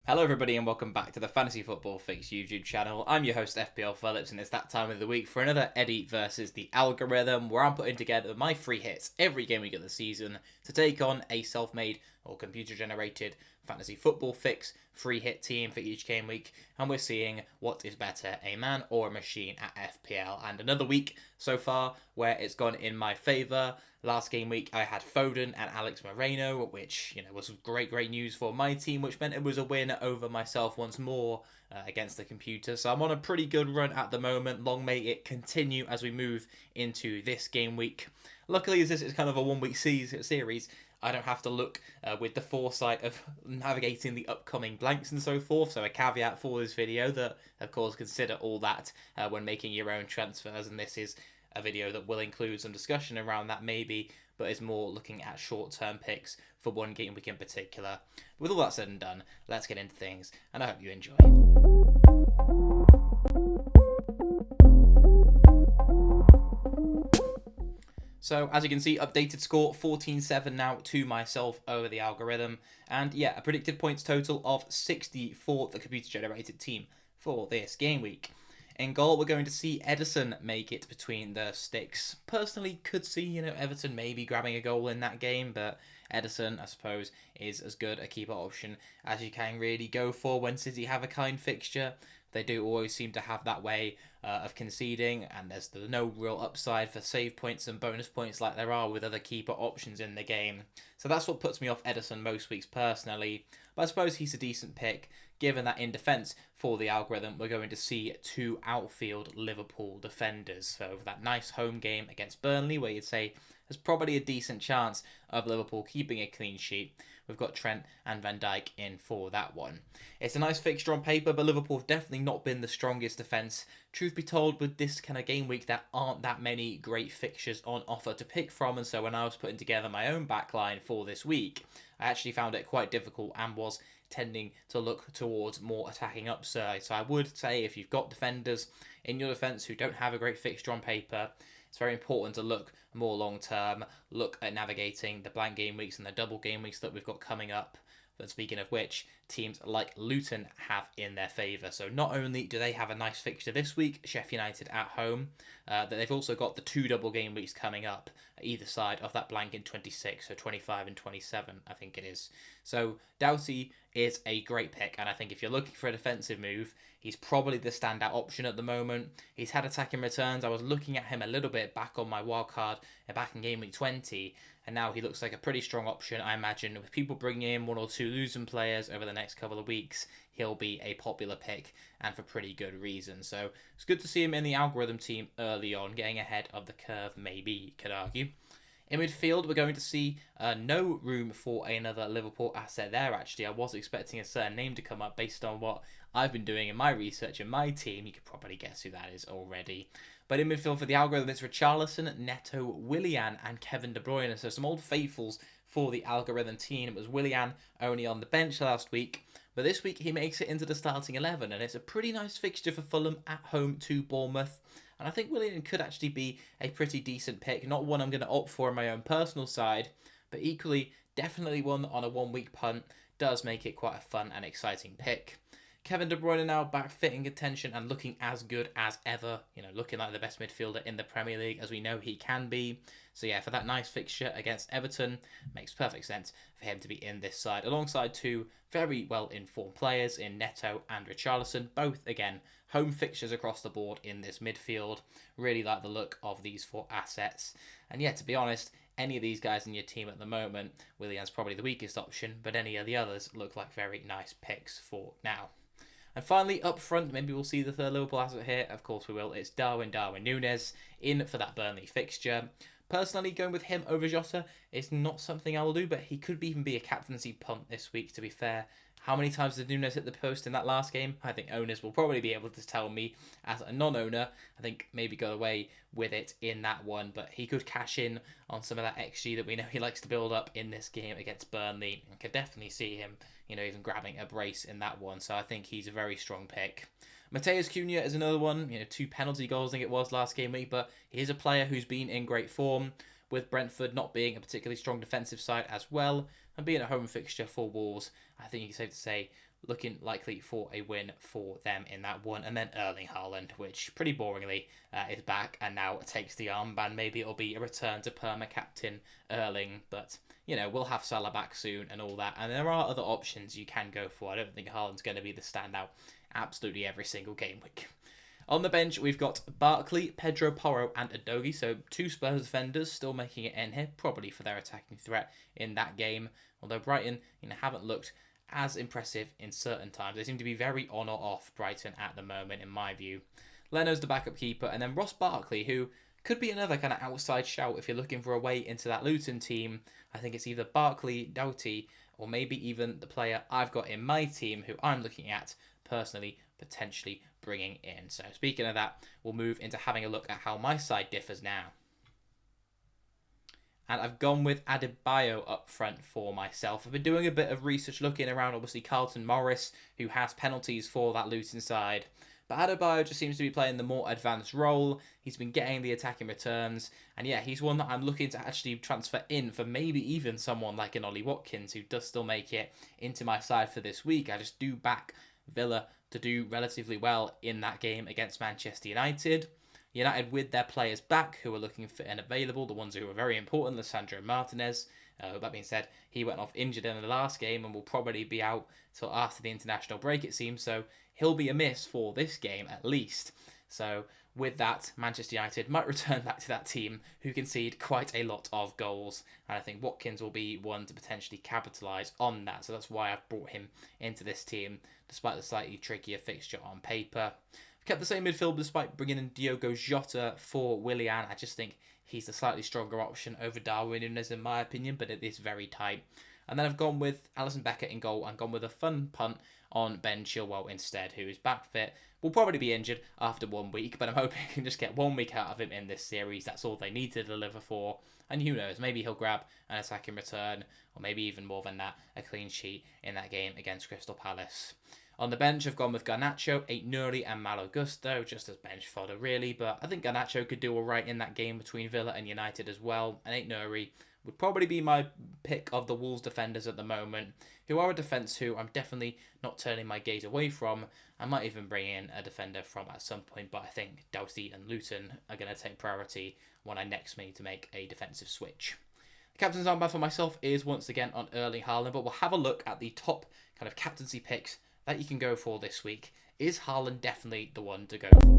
Hello everybody and welcome back to the Fantasy Football Fix YouTube channel. I'm your host FPL Phillips and it's that time of the week for another Eddie versus the algorithm where I'm putting together my free hits every game week of the season to take on a self-made or computer generated fantasy football fix free hit team for each game week, and we're seeing what is better, a man or a machine at FPL. And another week so far where it's gone in my favour. Last game week I had Foden and Alex Moreno, which was great news for my team, which meant it was a win over myself once more against the computer. So I'm on a pretty good run at the moment. Long may it continue as we move into this game week. Luckily, as this is kind of a 1 week series, I don't have to look with the foresight of navigating the upcoming blanks and so forth. So a caveat for this video that, of course, consider all that when making your own transfers. And this is a video that will include some discussion around that maybe, but is more looking at short-term picks for one game week in particular. With all that said and done, let's get into things, and I hope you enjoy. So, as you can see, updated score 14-7 now to myself over the algorithm. And yeah, a predicted points total of 60 for the computer-generated team for this game week. In goal, we're going to see Edison make it between the sticks. Personally, could see, Everton maybe grabbing a goal in that game, but Edison, I suppose, is as good a keeper option as you can really go for when City have a kind fixture. They do always seem to have that way of conceding, and there's no real upside for save points and bonus points like there are with other keeper options in the game. So that's what puts me off Edison most weeks personally, but I suppose he's a decent pick, given that in defence for the algorithm, we're going to see two outfield Liverpool defenders. So for that nice home game against Burnley, where you'd say there's probably a decent chance of Liverpool keeping a clean sheet, we've got Trent and Van Dijk in for that one. It's a nice fixture on paper, but Liverpool have definitely not been the strongest defence. Truth be told, with this kind of game week, there aren't that many great fixtures on offer to pick from, and so when I was putting together my own backline for this week, I actually found it quite difficult and was tending to look towards more attacking upside. So I would say if you've got defenders in your defence who don't have a great fixture on paper, it's very important to look more long term, look at navigating the blank game weeks and the double game weeks that we've got coming up. But speaking of which, teams like Luton have in their favour. So not only do they have a nice fixture this week, Sheffield United at home, that they've also got the two double game weeks coming up either side of that blank in 26, so 25 and 27, I think it is. So Doughty is a great pick, and I think if you're looking for a defensive move, he's probably the standout option at the moment. He's had attacking returns. I was looking at him a little bit back on my wildcard back in game week 20, and now he looks like a pretty strong option. I imagine with people bringing in one or two losing players over the next couple of weeks, he'll be a popular pick, and for pretty good reason. So it's good to see him in the algorithm team early on, getting ahead of the curve, maybe you could argue. In midfield, we're going to see no room for another Liverpool asset there, actually. I was expecting a certain name to come up based on what I've been doing in my research in my team. You could probably guess who that is already. But in midfield for the algorithm, it's Richarlison, Neto, Willian, and Kevin De Bruyne. So some old faithfuls for the algorithm team. It was Willian only on the bench last week, but this week he makes it into the starting 11, and it's a pretty nice fixture for Fulham at home to Bournemouth. And I think Willian could actually be a pretty decent pick. Not one I'm going to opt for on my own personal side, but equally definitely one on a 1 week punt does make it quite a fun and exciting pick. Kevin De Bruyne now back fit in contention and looking as good as ever. Looking like the best midfielder in the Premier League, as we know he can be. So yeah, for that nice fixture against Everton, makes perfect sense for him to be in this side, alongside two very well-informed players in Neto and Richarlison. Both, again, home fixtures across the board in this midfield. Really like the look of these four assets. And yeah, to be honest, any of these guys in your team at the moment, Willian's probably the weakest option, but any of the others look like very nice picks for now. And finally, up front, maybe we'll see the third Liverpool asset here. Of course we will. It's Darwin Núñez in for that Burnley fixture. Personally, going with him over Jota is not something I will do, but he could even be a captaincy punt this week, to be fair. How many times did Núñez hit the post in that last game? I think owners will probably be able to tell me. As a non-owner, I think maybe go away with it in that one, but he could cash in on some of that XG that we know he likes to build up in this game against Burnley. I could definitely see him, even grabbing a brace in that one, so I think he's a very strong pick. Matheus Cunha is another one, 2 penalty goals I think it was last game week, but he's a player who's been in great form, with Brentford not being a particularly strong defensive side as well, and being a home fixture for Wolves. I think it's safe to say looking likely for a win for them in that one. And then Erling Haaland, which pretty boringly is back and now takes the armband. Maybe it'll be a return to perma captain Erling, but you know, we'll have Salah back soon and all that. And there are other options you can go for. I don't think Haaland's going to be the standout absolutely every single game week. On the bench, we've got Barkley, Pedro Porro, and Udogie. So 2 Spurs defenders still making it in here, probably for their attacking threat in that game. Although Brighton, haven't looked as impressive in certain times. They seem to be very on or off Brighton at the moment, in my view. Leno's the backup keeper, and then Ross Barkley, who could be another kind of outside shout if you're looking for a way into that Luton team. I think it's either Barkley, Doughty, or maybe even the player I've got in my team who I'm looking at personally potentially bringing in. So speaking of that, we'll move into having a look at how my side differs now. And I've gone with Adebayo up front for myself. I've been doing a bit of research looking around, obviously, Carlton Morris, who has penalties for that Luton side. But Adebayo just seems to be playing the more advanced role. He's been getting the attacking returns. And yeah, he's one that I'm looking to actually transfer in for maybe even someone like an Ollie Watkins, who does still make it into my side for this week. I just do back Villa to do relatively well in that game against Manchester United. United with their players back who are looking fit and available, the ones who are very important, Lisandro Martinez. That being said, he went off injured in the last game and will probably be out till after the international break, it seems, so he'll be a miss for this game at least. So with that, Manchester United might return back to that team who concede quite a lot of goals, and I think Watkins will be one to potentially capitalise on that, so that's why I've brought him into this team, despite the slightly trickier fixture on paper. Kept the same midfield despite bringing in Diogo Jota for Willian. I just think he's the slightly stronger option over Darwin Núñez in my opinion, but it is very tight. And then I've gone with Alisson Becker in goal and gone with a fun punt on Ben Chilwell instead, who is back fit. Will probably be injured after 1 week, but I'm hoping I can just get 1 week out of him in this series. That's all they need to deliver for. And who knows, maybe he'll grab an attacking return, or maybe even more than that, a clean sheet in that game against Crystal Palace. On the bench, I've gone with Garnacho, Aït-Nouri and Malo Gusto, just as bench fodder really, but I think Garnacho could do alright in that game between Villa and United as well, and Aït-Nouri would probably be my pick of the Wolves defenders at the moment, who are a defence who I'm definitely not turning my gaze away from. I might even bring in a defender from at some point, but I think Doughty and Luton are going to take priority when I next need to make a defensive switch. The captain's armband for myself is once again on Erling Haaland, but we'll have a look at the top kind of captaincy picks that you can go for this week. Is Haaland definitely the one to go for?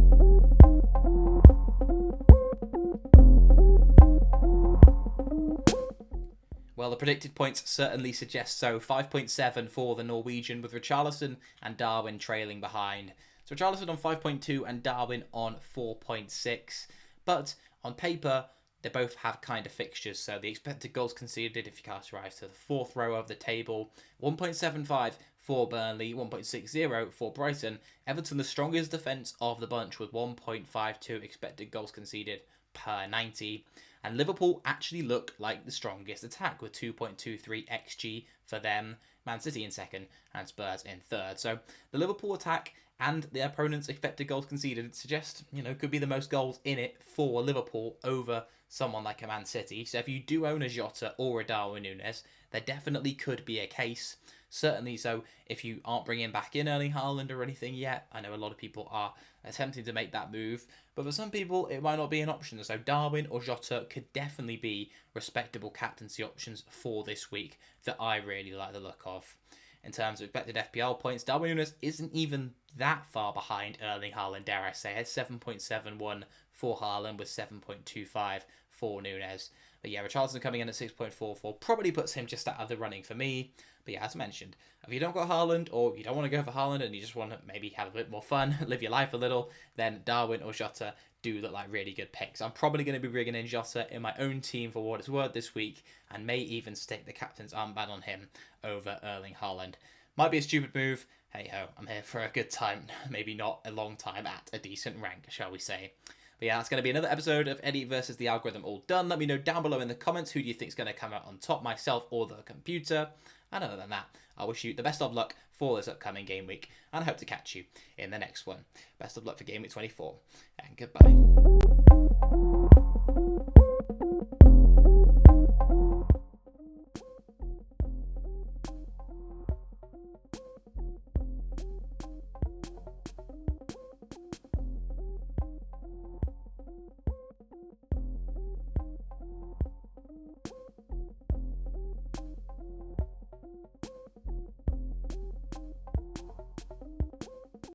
Well, the predicted points certainly suggest so. 5.7 for the Norwegian, with Richarlison and Darwin trailing behind. So Richarlison on 5.2 and Darwin on 4.6. But on paper, they both have kind of fixtures. So the expected goals conceded, if you cast your eyes to the fourth row of the table, 1.75 for Burnley, 1.60 for Brighton. Everton the strongest defence of the bunch with 1.52 expected goals conceded per 90. And Liverpool actually look like the strongest attack with 2.23 XG for them. Man City in second and Spurs in third. So the Liverpool attack and their opponent's expected goals conceded suggest, could be the most goals in it for Liverpool over someone like a Man City. So if you do own a Jota or a Darwin Núñez, there definitely could be a case. Certainly so if you aren't bringing back in Erling Haaland or anything yet. I know a lot of people are attempting to make that move, but for some people it might not be an option. So Darwin or Jota could definitely be respectable captaincy options for this week that I really like the look of. In terms of expected FPL points, Darwin Núñez isn't even that far behind Erling Haaland, dare I say. It's 7.71 for Haaland with 7.25 for Núñez. But yeah, Richarlison coming in at 6.44 probably puts him just out of the running for me. But yeah, as mentioned, if you don't got Haaland, or you don't want to go for Haaland and you just want to maybe have a bit more fun, live your life a little, then Darwin or Jota do look like really good picks. I'm probably going to be bringing in Jota in my own team for what it's worth this week, and may even stick the captain's armband on him over Erling Haaland. Might be a stupid move. Hey ho, I'm here for a good time, maybe not a long time at a decent rank, shall we say. But yeah, that's going to be another episode of Eddie versus the algorithm all done. Let me know down below in the comments who do you think is going to come out on top, myself or the computer. And other than that, I wish you the best of luck for this upcoming game week, and I hope to catch you in the next one. Best of luck for game week 24, and goodbye.